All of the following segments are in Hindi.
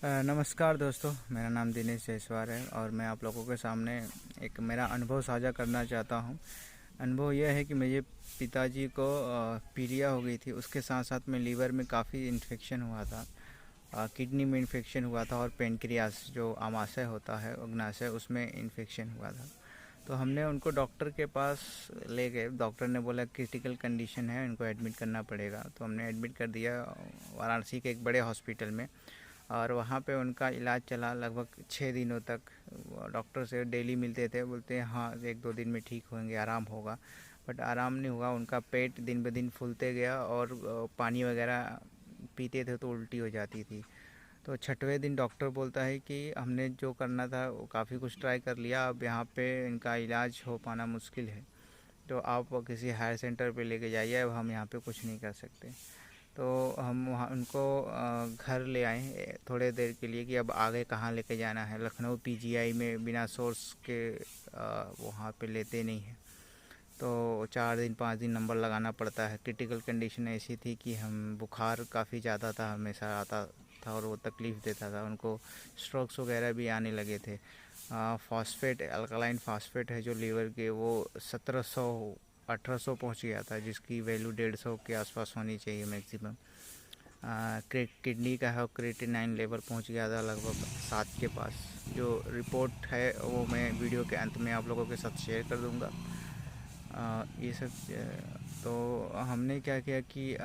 नमस्कार दोस्तों, मेरा नाम दिनेश जयसवाल है और मैं आप लोगों के सामने एक मेरा अनुभव साझा करना चाहता हूँ। अनुभव यह है कि मेरे पिताजी को पीलिया हो गई थी। उसके साथ साथ में लीवर में काफ़ी इन्फेक्शन हुआ था, किडनी में इन्फेक्शन हुआ था और पेनक्रियास जो आमाशय होता है, अग्नाशय, उसमें इन्फेक्शन हुआ था। तो हमने उनको डॉक्टर के पास ले गए। डॉक्टर ने बोला क्रिटिकल कंडीशन है, इनको एडमिट करना पड़ेगा। तो हमने एडमिट कर दिया वाराणसी के एक बड़े हॉस्पिटल में और वहाँ पे उनका इलाज चला लगभग 6 दिनों तक। डॉक्टर से डेली मिलते थे, बोलते हैं हाँ 1-2 दिन में ठीक होंगे, आराम होगा। बट आराम नहीं हुआ, उनका पेट दिन ब दिन फूलते गया और पानी वगैरह पीते थे तो उल्टी हो जाती थी। तो 6वें दिन डॉक्टर बोलता है कि हमने जो करना था वो काफ़ी कुछ ट्राई कर लिया, अब यहाँ पे इनका इलाज हो पाना मुश्किल है, तो आप किसी हायर सेंटर पे लेके जाइए, अब हम यहाँ पे कुछ नहीं कर सकते। तो हम वहाँ उनको घर ले आए थोड़े देर के लिए कि अब आगे कहाँ लेके जाना है। लखनऊ पीजीआई में बिना सोर्स के वहाँ पे लेते नहीं हैं, तो 4 दिन 5 दिन नंबर लगाना पड़ता है। क्रिटिकल कंडीशन ऐसी थी कि हम बुखार काफ़ी ज़्यादा था, हमेशा आता था और वो तकलीफ़ देता था। उनको स्ट्रोक्स वगैरह भी आने लगे थे। फॉस्फेट, अल्कलाइन फॉस्फेट है जो लीवर के, वो 1700-1800 पहुंच गया था, जिसकी वैल्यू 150 के आसपास होनी चाहिए मैक्सिमम। किडनी का है, क्रिएटिनाइन लेवल पहुंच गया था लगभग 7 के पास। जो रिपोर्ट है वो मैं वीडियो के अंत में आप लोगों के साथ शेयर कर दूंगा। ये सब तो हमने क्या किया कि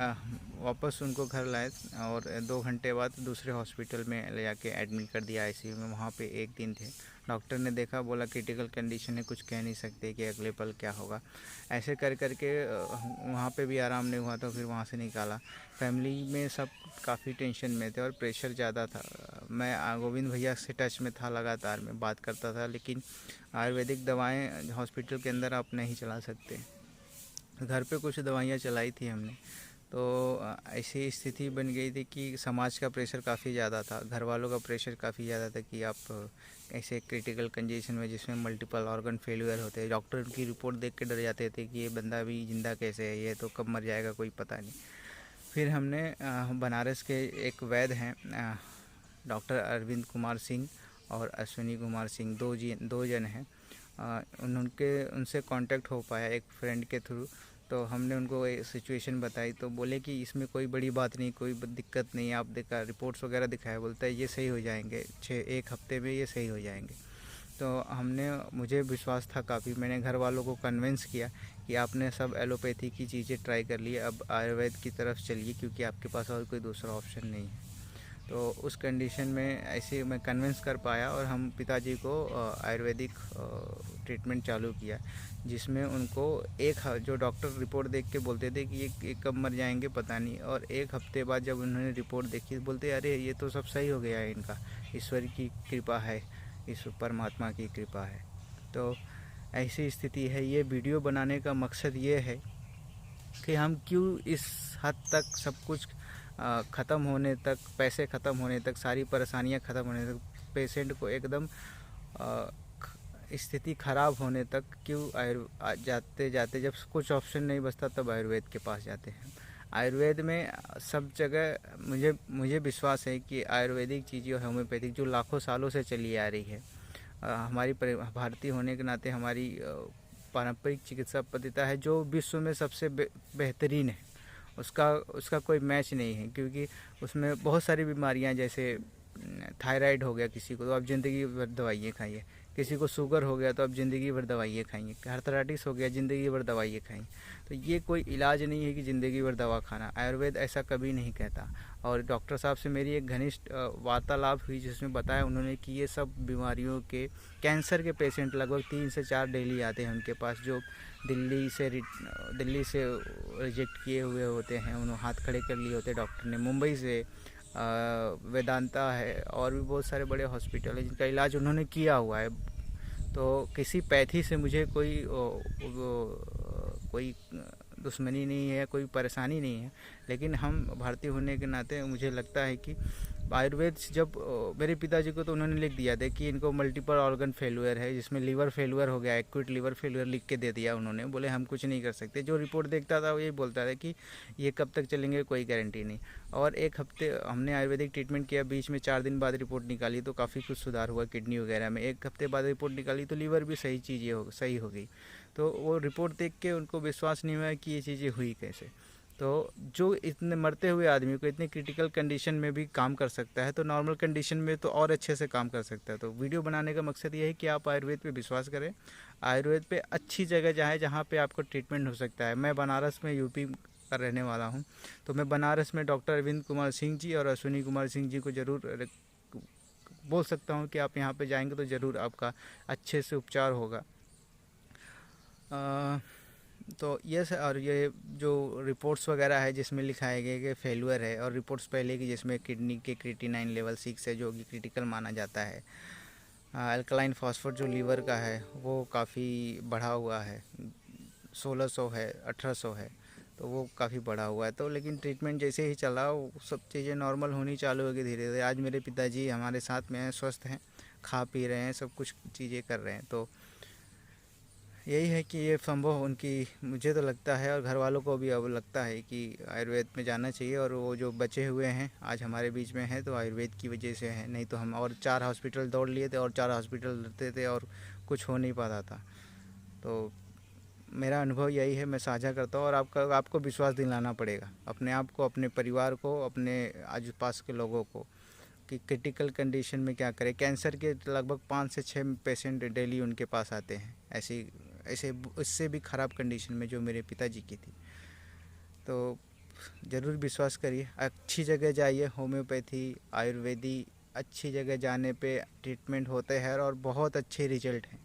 वापस उनको घर लाए और 2 घंटे बाद दूसरे हॉस्पिटल में ले जाके एडमिट कर दिया आईसीयू में। वहाँ पे 1 दिन थे। डॉक्टर ने देखा, बोला क्रिटिकल कंडीशन है, कुछ कह नहीं सकते कि अगले पल क्या होगा। ऐसे कर करके वहाँ पे भी आराम नहीं हुआ, तो फिर वहाँ से निकाला। फैमिली में सब काफ़ी टेंशन में थे और प्रेशर ज़्यादा था। मैं गोविंद भैया से टच में था, लगातार मैं बात करता था, लेकिन आयुर्वेदिक दवाएं हॉस्पिटल के अंदर आप नहीं चला सकते। घर पे कुछ दवाइयाँ चलाई थी हमने। तो ऐसी स्थिति बन गई थी कि समाज का प्रेशर काफ़ी ज़्यादा था, घर वालों का प्रेशर काफ़ी ज़्यादा था कि आप ऐसे क्रिटिकल कंडीशन में जिसमें मल्टीपल ऑर्गन फेलियर होते हैं, डॉक्टर की रिपोर्ट देख के डर जाते थे कि ये बंदा भी जिंदा कैसे है, ये तो कब मर जाएगा कोई पता नहीं। फिर हमने बनारस के एक वैद्य हैं, डॉक्टर अरविंद कुमार सिंह और अश्विनी कुमार सिंह, दो जन हैं। उनसे कांटेक्ट हो पाया एक फ्रेंड के थ्रू। तो हमने उनको ये सिचुएशन बताई, तो बोले कि इसमें कोई बड़ी बात नहीं, कोई दिक्कत नहीं, आप देखा रिपोर्ट्स वगैरह दिखाए, बोलता है ये सही हो जाएंगे, 1 हफ्ते में ये सही हो जाएंगे। तो मुझे विश्वास था काफ़ी, मैंने घर वालों को कन्विंस किया कि आपने सब एलोपैथी की चीज़ें ट्राई कर ली, अब आयुर्वेद की तरफ चलिए, क्योंकि आपके पास और कोई दूसरा ऑप्शन नहीं है। तो उस कंडीशन में ऐसे मैं कन्विंस कर पाया और हम पिताजी को आयुर्वेदिक ट्रीटमेंट चालू किया, जिसमें उनको जो डॉक्टर रिपोर्ट देख के बोलते थे कि ये कब मर जाएंगे पता नहीं, और 1 हफ्ते बाद जब उन्होंने रिपोर्ट देखी बोलते अरे ये तो सब सही हो गया है, इनका ईश्वर की कृपा है, इस परमात्मा की कृपा है। तो ऐसी स्थिति है। ये वीडियो बनाने का मकसद ये है कि हम क्यों इस हद तक सब कुछ ख़त्म होने तक, पैसे ख़त्म होने तक, सारी परेशानियां ख़त्म होने तक, पेशेंट को एकदम स्थिति ख़राब होने तक क्यों जाते जाते, जब कुछ ऑप्शन नहीं बचता तब आयुर्वेद के पास जाते हैं। आयुर्वेद में सब जगह मुझे विश्वास है कि आयुर्वेदिक चीज़ें और होम्योपैथिक जो लाखों सालों से चली आ रही है, हमारी भारतीय होने के नाते हमारी पारंपरिक चिकित्सा पद्धति है जो विश्व में सबसे बेहतरीन है। उसका कोई मैच नहीं है, क्योंकि उसमें बहुत सारी बीमारियां, जैसे थायराइड हो गया किसी को तो आप ज़िंदगी भर दवाइयाँ खाइए, किसी को शुगर हो गया तो आप ज़िंदगी भर दवाइयाँ खाइए, आर्थराइटिस हो गया ज़िंदगी भर दवाइयाँ खाइए। तो ये कोई इलाज नहीं है कि ज़िंदगी भर दवा खाना, आयुर्वेद ऐसा कभी नहीं कहता। और डॉक्टर साहब से मेरी एक घनिष्ठ वार्तालाप हुई, जिसमें बताया उन्होंने कि ये सब बीमारियों के, कैंसर के पेशेंट लगभग 3 से 4 डेली आते हैं उनके पास, जो दिल्ली से रिजेक्ट किए हुए होते हैं, उन्होंने हाथ खड़े कर लिए होते हैं डॉक्टर ने। मुंबई से वेदांता है और भी बहुत सारे बड़े हॉस्पिटल है जिनका इलाज उन्होंने किया हुआ है। तो किसी पैथी से मुझे कोई दुश्मनी नहीं है, कोई परेशानी नहीं है, लेकिन हम भारतीय होने के नाते मुझे लगता है कि आयुर्वेद जब मेरे पिताजी को तो उन्होंने लिख दिया था कि इनको मल्टीपल ऑर्गन फेलुअर है, जिसमें लीवर फेलुअर हो गया, एक्यूट लीवर फेलुअर लिख के दे दिया उन्होंने। बोले हम कुछ नहीं कर सकते। जो रिपोर्ट देखता था वो यही बोलता था कि ये कब तक चलेंगे कोई गारंटी नहीं। और एक हफ्ते हमने आयुर्वेदिक ट्रीटमेंट किया, बीच में 4 दिन बाद रिपोर्ट निकाली तो काफ़ी कुछ सुधार हुआ किडनी वगैरह में। एक हफ्ते बाद रिपोर्ट निकाली तो लीवर भी सही चीज़ें सही हो गई। तो वो रिपोर्ट देख के उनको विश्वास नहीं हुआ कि ये चीज़ें हुई कैसे। तो जो इतने मरते हुए आदमी को इतनी क्रिटिकल कंडीशन में भी काम कर सकता है, तो नॉर्मल कंडीशन में तो और अच्छे से काम कर सकता है। तो वीडियो बनाने का मकसद ये है कि आप आयुर्वेद पे विश्वास करें। आयुर्वेद पे अच्छी जगह जाए जहाँ पे आपको ट्रीटमेंट हो सकता है। मैं बनारस में यूपी का रहने वाला हूँ, तो मैं बनारस में डॉक्टर अरविंद कुमार सिंह जी और अश्विनी कुमार सिंह जी को ज़रूर बोल सकता हूँ कि आप यहाँ पे जाएंगे तो ज़रूर आपका अच्छे से उपचार होगा। तो ये और ये जो रिपोर्ट्स वगैरह है जिसमें लिखा है कि फेलुअर है, और रिपोर्ट्स पहले की जिसमें किडनी के क्रिएटिनिन लेवल 6 है जो कि क्रिटिकल माना जाता है। अल्कलाइन फॉस्फेट जो लीवर का है वो काफ़ी बढ़ा हुआ है, 1600 है, 1800 है, तो वो काफ़ी बढ़ा हुआ है। तो लेकिन ट्रीटमेंट जैसे ही चला वो सब चीज़ें नॉर्मल होनी चालू होगी धीरे धीरे। आज मेरे पिताजी हमारे साथ में हैं, स्वस्थ हैं, खा पी रहे हैं, सब कुछ चीज़ें कर रहे हैं। तो यही है कि ये संभव उनकी, मुझे तो लगता है और घर वालों को भी अब लगता है कि आयुर्वेद में जाना चाहिए। और वो जो बचे हुए हैं आज हमारे बीच में हैं तो आयुर्वेद की वजह से है, नहीं तो हम और 4 हॉस्पिटल दौड़ लिए थे और 4 हॉस्पिटल लड़ते थे और कुछ हो नहीं पाता था। तो मेरा अनुभव यही है, मैं साझा करता हूँ। और आपको विश्वास दिलाना पड़ेगा अपने आप को, अपने परिवार को, अपने आस पास के लोगों को कि क्रिटिकल कंडीशन में क्या करें। कैंसर के लगभग 5 से 6 पेशेंट डेली उनके पास आते हैं, ऐसे इससे भी ख़राब कंडीशन में जो मेरे पिताजी की थी। तो ज़रूर विश्वास करिए, अच्छी जगह जाइए, होम्योपैथी, आयुर्वेदी, अच्छी जगह जाने पे ट्रीटमेंट होते हैं और बहुत अच्छे रिजल्ट हैं।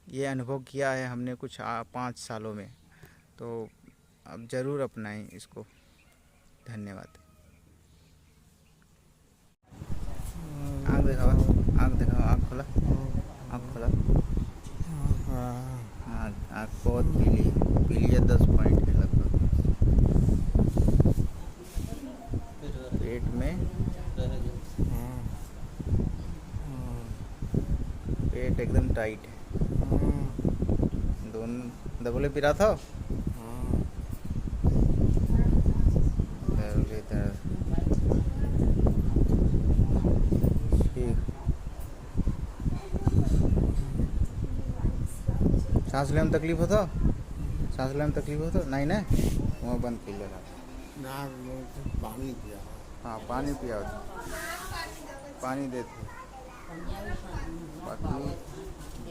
ये अनुभव किया है हमने कुछ 5 सालों में। तो अब ज़रूर अपनाएं इसको। धन्यवाद। आँख दिखाओ, आँख दिखाओ, आँख खोला, आँख खोला। आँख बहुत पीली है, पीली है, 10 पॉइंट है लगभग। पेट में पेट एकदम टाइट है। दोनों दबोले पिरा था। सांस लेने में तकलीफ हो तो, सांस लेने में तकलीफ हो तो नहीं ना, मुँह बंद कर ले ना पानी पिया। हाँ पानी पिया, पानी देते। बाकी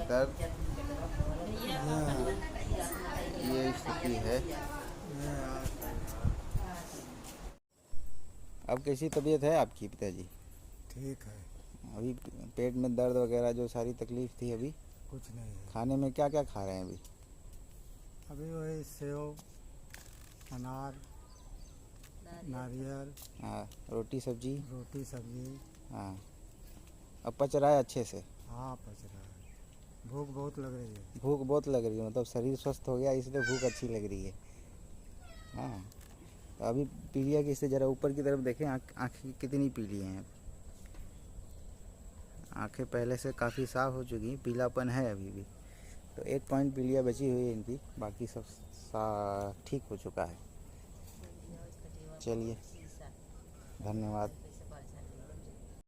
दर्द ये स्थिति है। अब कैसी तबीयत है आपकी पिताजी? ठीक है, अभी पेट में दर्द वगैरह जो सारी तकलीफ थी अभी कुछ नहीं है। खाने में क्या क्या खा रहे हैं अभी? अभी वही सेव, अनार, नारियल, हाँ, रोटी सब्जी। रोटी सब्जी। हाँ, अब पच रहा है अच्छे से? हाँ पच रहा है। भूख बहुत लग रही है। भूख बहुत लग रही है, मतलब शरीर स्वस्थ हो गया इसलिए भूख अच्छी लग रही है। हाँ, तो अभी पीलिया की से ज़रा ऊपर की तरफ देखें, आँखें कितनी पीली हैं। आँखें पहले से काफ़ी साफ़ हो चुकी हैं, पीलापन है अभी भी। तो 1 पॉइंट पीलिया बची हुई है इनकी, बाकी सब ठीक हो चुका है। चलिए, धन्यवाद।